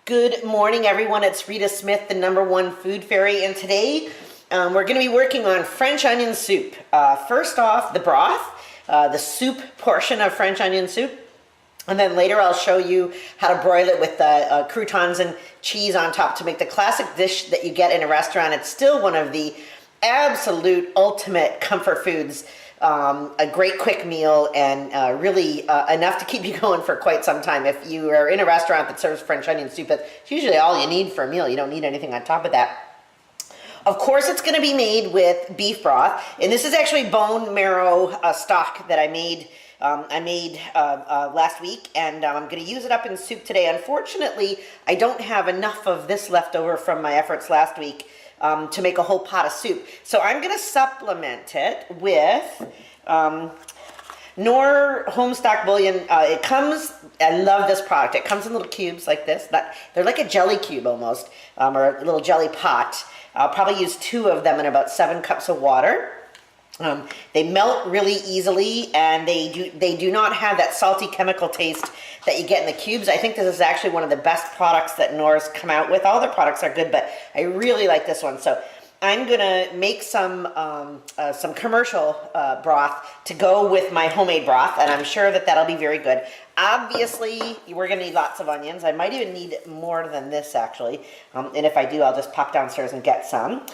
Good morning, everyone. It's Rita Smith, the #1 food fairy, and today we're going to be working on French onion soup. First off, the broth, the soup portion of French onion soup, and then later I'll show you how to broil it with croutons and cheese on top to make the classic dish that you get in a restaurant. It's still one of the absolute ultimate comfort foods. A great quick meal and really enough to keep you going for quite some time. If you are in a restaurant that serves French onion soup, that's usually all you need for a meal. You don't need anything on top of that. Of course, it's going to be made with beef broth, and this is actually bone marrow stock that I made last week, and I'm going to use it up in soup today. Unfortunately, I don't have enough of this left over from my efforts last week to make a whole pot of soup. So I'm going to supplement it with Knorr Homestock Bouillon. It comes, I love this product. It comes in little cubes like this. They're like a jelly cube almost, or a little jelly pot. I'll probably use 2 of them in about 7 cups of water. They melt really easily, and they do not have that salty chemical taste that you get in the cubes. I think this is actually one of the best products that Knorr's come out with. All their products are good, but I really like this one. So I'm gonna make some commercial broth to go with my homemade broth, and I'm sure that that'll be very good. Obviously, we're gonna need lots of onions. I might even need more than this actually, and if I do, I'll just pop downstairs and get some.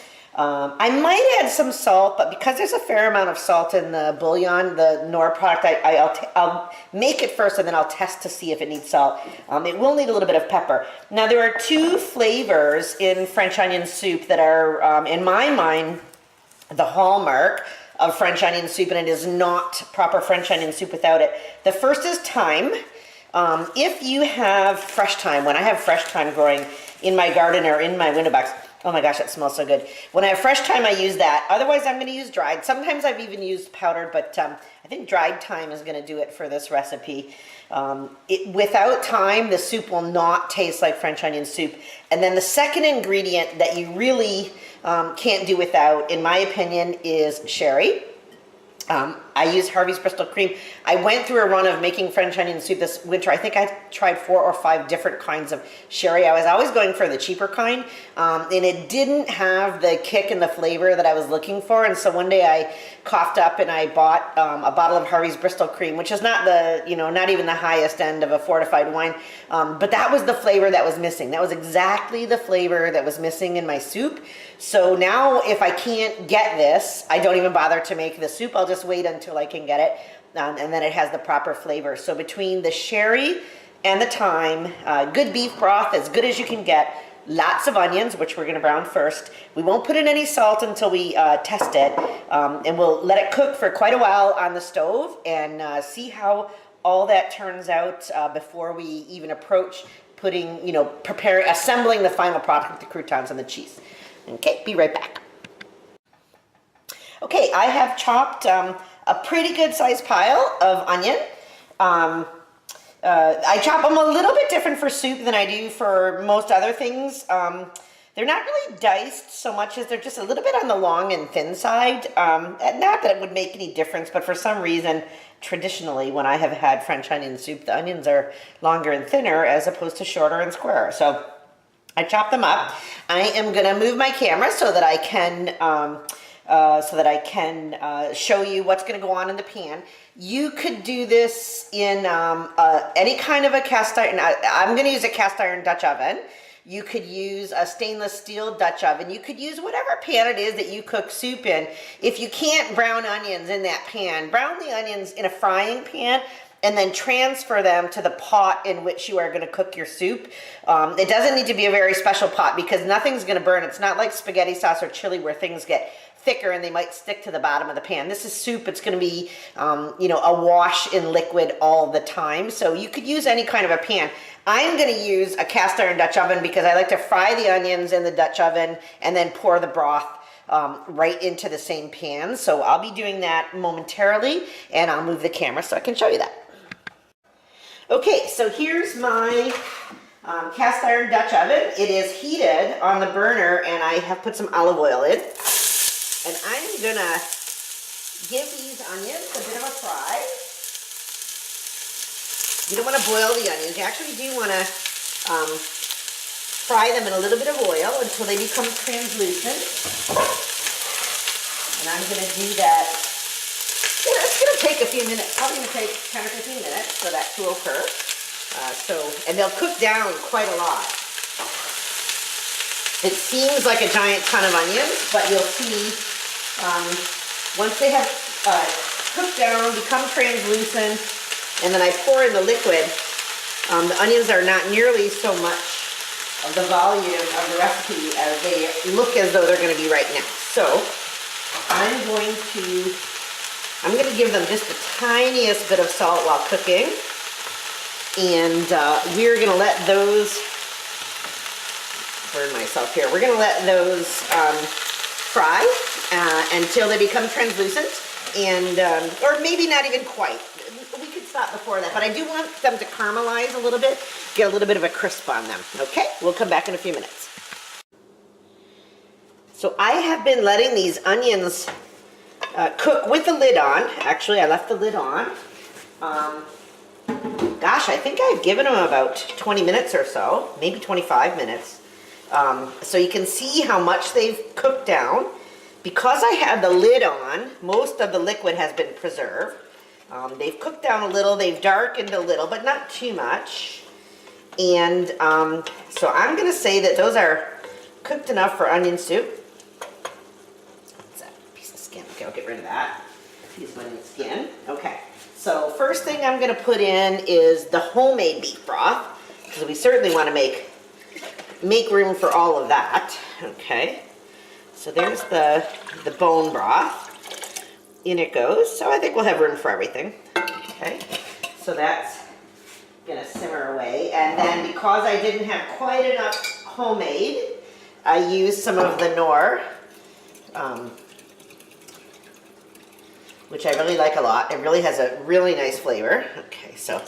I might add some salt, but because there's a fair amount of salt in the bouillon, the Knorr product, I'll make it first and then I'll test to see if it needs salt. It will need a little bit of pepper. Now, there are 2 flavors in French onion soup that are, in my mind, the hallmark of French onion soup, and it is not proper French onion soup without it. The first is thyme. If you have fresh thyme, when I have fresh thyme growing in my garden or in my window box, oh my gosh, it smells so good. When I have fresh thyme, I use that. Otherwise, I'm going to use dried. Sometimes I've even used powdered, but I think dried thyme is going to do it for this recipe. Without thyme, the soup will not taste like French onion soup. And then the second ingredient that you really can't do without, in my opinion, is sherry. I use Harvey's Bristol Cream. I went through a run of making French onion soup this winter. I think I tried 4 or 5 different kinds of sherry. I was always going for the cheaper kind, and it didn't have the kick and the flavor that I was looking for. And so one day I coughed up and I bought a bottle of Harvey's Bristol Cream, which is not the, not even the highest end of a fortified wine, but that was the flavor that was missing. That was exactly the flavor that was missing in my soup. So now if I can't get this, I don't even bother to make the soup. I'll just wait until I can get it, and then it has the proper flavor. So between the sherry and the thyme, good beef broth, as good as you can get, lots of onions, which we're gonna brown first. We won't put in any salt until we test it, and we'll let it cook for quite a while on the stove and see how all that turns out before we even approach putting, assembling the final product with the croutons and the cheese. Okay, be right back. Okay, I have chopped a pretty good sized pile of onion. I chop them a little bit different for soup than I do for most other things. They're not really diced so much as they're just a little bit on the long and thin side. Not that it would make any difference, but for some reason, traditionally, when I have had French onion soup, the onions are longer and thinner as opposed to shorter and squarer. So I chop them up. I am going to move my camera so that I can show you what's going to go on in the pan. You could do this in any kind of a cast iron. I'm going to use a cast iron Dutch oven. You could use a stainless steel Dutch oven. You could use whatever pan it is that you cook soup in. If you can't brown onions in that pan, brown the onions in a frying pan and then transfer them to the pot in which you are going to cook your soup. It doesn't need to be a very special pot because nothing's going to burn. It's not like spaghetti sauce or chili where things get thicker and they might stick to the bottom of the pan. This is soup. It's going to be, a wash in liquid all the time. So you could use any kind of a pan. I'm going to use a cast iron Dutch oven because I like to fry the onions in the Dutch oven and then pour the broth right into the same pan. So I'll be doing that momentarily, and I'll move the camera so I can show you that. Okay, so here's my cast iron Dutch oven. It is heated on the burner, and I have put some olive oil in. And I'm gonna give these onions a bit of a fry. You don't want to boil the onions. You actually do want to fry them in a little bit of oil until they become translucent. And I'm going to do that. Yeah, it's going to take a few minutes. Probably going to take 10 or 15 minutes for that to occur. And they'll cook down quite a lot. It seems like a giant ton of onions, but you'll see once they have cooked down, become translucent, and then I pour in the liquid, the onions are not nearly so much of the volume of the recipe as they look as though they're going to be right now. So I'm going to give them just the tiniest bit of salt while cooking, and we're going to let those, burn myself here, we're going to let those fry until they become translucent, and or maybe not even quite. We could stop before that, but I do want them to caramelize a little bit, get a little bit of a crisp on them. Okay, we'll come back in a few minutes. So I have been letting these onions cook with the lid on. Actually, I left the lid on. Gosh, I think I've given them about 20 minutes or so, maybe 25 minutes. So you can see how much they've cooked down. Because I had the lid on, most of the liquid has been preserved. They've cooked down a little, they've darkened a little, but not too much. And so I'm going to say that those are cooked enough for onion soup. What's that piece of skin? Okay, I'll get rid of that. Piece of onion skin. Okay, so first thing I'm going to put in is the homemade beef broth, because we certainly want to make room for all of that. Okay, so there's the bone broth. In it goes. So I think we'll have room for everything. Okay, so that's gonna simmer away. And then because I didn't have quite enough homemade, I used some of the Knorr, which I really like a lot. It really has a really nice flavor. Okay, so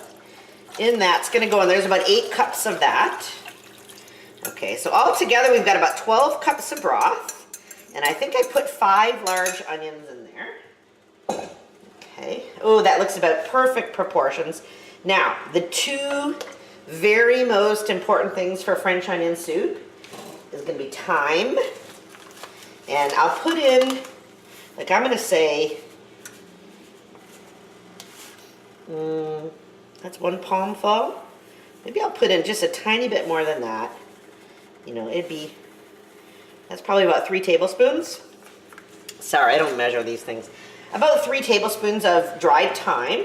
in that's gonna go, and there's about 8 cups of that. Okay, so all together we've got about 12 cups of broth, and I think I put 5 large onions in there. Okay. Oh, that looks about perfect proportions. Now, the 2 very most important things for French onion soup is going to be thyme. And I'll put in, like I'm going to say, that's 1 palmful. Maybe I'll put in just a tiny bit more than that. You know, that's probably about 3 tablespoons. Sorry, I don't measure these things. About 3 tablespoons of dried thyme.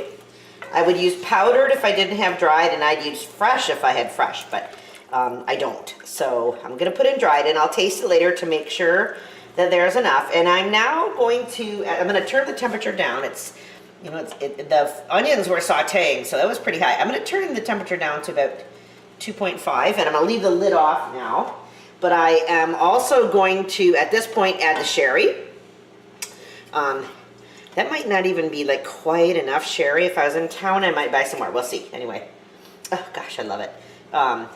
I would use powdered if I didn't have dried, and I'd use fresh if I had fresh, but I don't. So I'm going to put in dried, and I'll taste it later to make sure that there's enough. And I'm now going to turn the temperature down. The onions were sauteing, so that was pretty high. I'm going to turn the temperature down to about 2.5, and I'm going to leave the lid off now. But I am also going to, at this point, add the sherry. That might not even be like quite enough sherry. If I was in town, I might buy some more. We'll see. Anyway, oh gosh, I love it.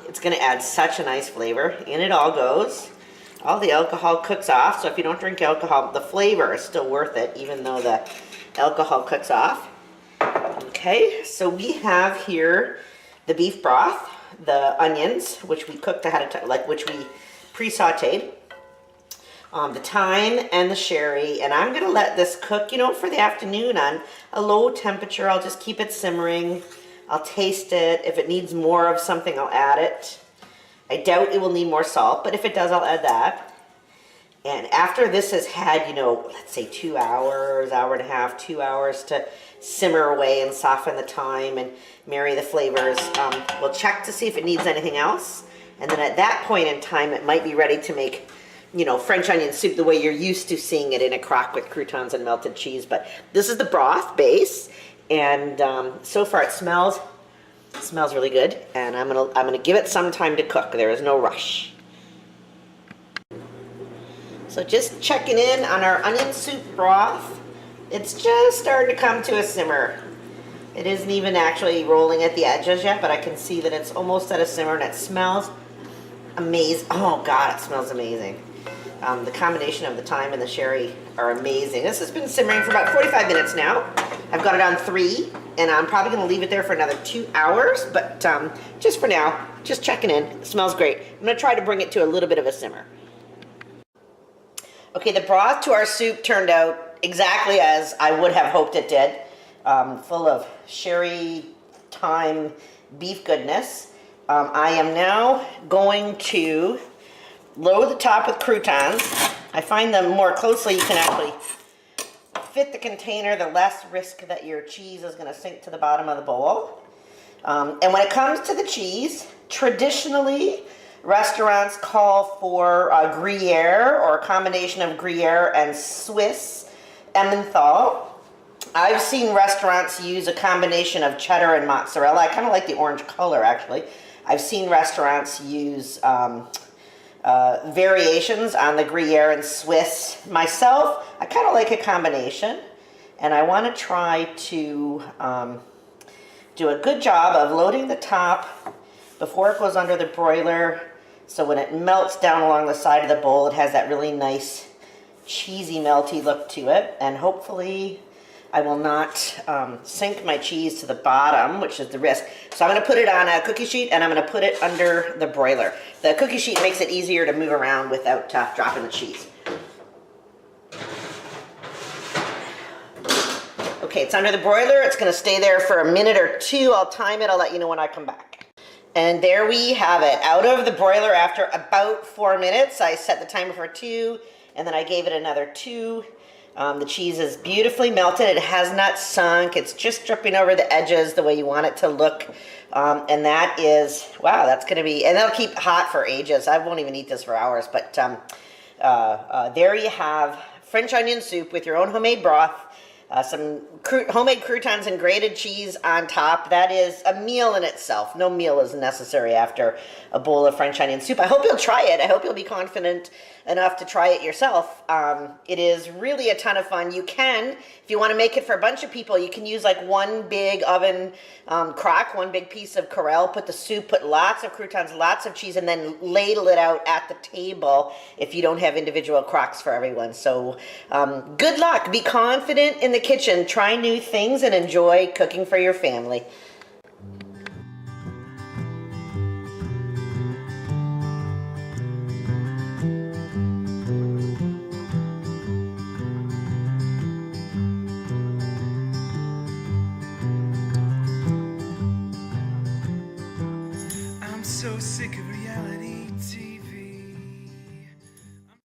It's going to add such a nice flavor. In it all goes. All the alcohol cooks off, so if you don't drink alcohol, the flavor is still worth it, even though the alcohol cooks off. Okay, so we have here the beef broth, the onions, which we cooked ahead of time, which we pre-sauteed. The thyme and the sherry, and I'm going to let this cook, for the afternoon on a low temperature. I'll just keep it simmering. I'll taste it. If it needs more of something, I'll add it. I doubt it will need more salt, but if it does, I'll add that. And after this has had, let's say 2 hours, hour and a half, 2 hours to simmer away and soften the thyme and marry the flavors, we'll check to see if it needs anything else. And then at that point in time, it might be ready to make French onion soup the way you're used to seeing it in a crock with croutons and melted cheese. But this is the broth base, and so far it smells really good. And I'm gonna give it some time to cook. There is no rush. So just checking in on our onion soup broth. It's just starting to come to a simmer. It isn't even actually rolling at the edges yet, but I can see that it's almost at a simmer, and it smells amazing. Oh God, it smells amazing. The combination of the thyme and the sherry are amazing. This has been simmering for about 45 minutes now. I've got it on 3, and I'm probably going to leave it there for another 2 hours, but just for now, just checking in. It smells great. I'm going to try to bring it to a little bit of a simmer. Okay, the broth to our soup turned out exactly as I would have hoped it did. Full of sherry, thyme, beef goodness. I am now going to load the top with croutons. I find the more closely you can actually fit the container, the less risk that your cheese is going to sink to the bottom of the bowl. And when it comes to the cheese, traditionally, restaurants call for Gruyere, or a combination of Gruyere and Swiss Emmenthal. I've seen restaurants use a combination of cheddar and mozzarella. I kind of like the orange color, actually. I've seen restaurants use variations on the Gruyere and Swiss. Myself, I kind of like a combination, and I want to try to do a good job of loading the top before it goes under the broiler, so when it melts down along the side of the bowl, it has that really nice cheesy melty look to it, and hopefully I will not sink my cheese to the bottom, which is the risk. So I'm going to put it on a cookie sheet, and I'm going to put it under the broiler. The cookie sheet makes it easier to move around without dropping the cheese. Okay, it's under the broiler. It's going to stay there for a minute or 2. I'll time it. I'll let you know when I come back. And there we have it. Out of the broiler after about 4 minutes. I set the timer for 2, and then I gave it another 2. The cheese is beautifully melted. It has not sunk. It's just dripping over the edges the way you want it to look. And that is, wow, that's going to be, and that'll keep hot for ages. I won't even eat this for hours. But there you have French onion soup with your own homemade broth. Some homemade croutons and grated cheese on top. That is a meal in itself. No meal is necessary after a bowl of French onion soup. I hope you'll try it. I hope you'll be confident enough to try it yourself. It is really a ton of fun. You can, if you want to make it for a bunch of people, you can use like one big oven crock, one big piece of Corelle, put the soup, put lots of croutons, lots of cheese, and then ladle it out at the table if you don't have individual crocks for everyone. So good luck. Be confident in the kitchen. Try new things and enjoy cooking for your family.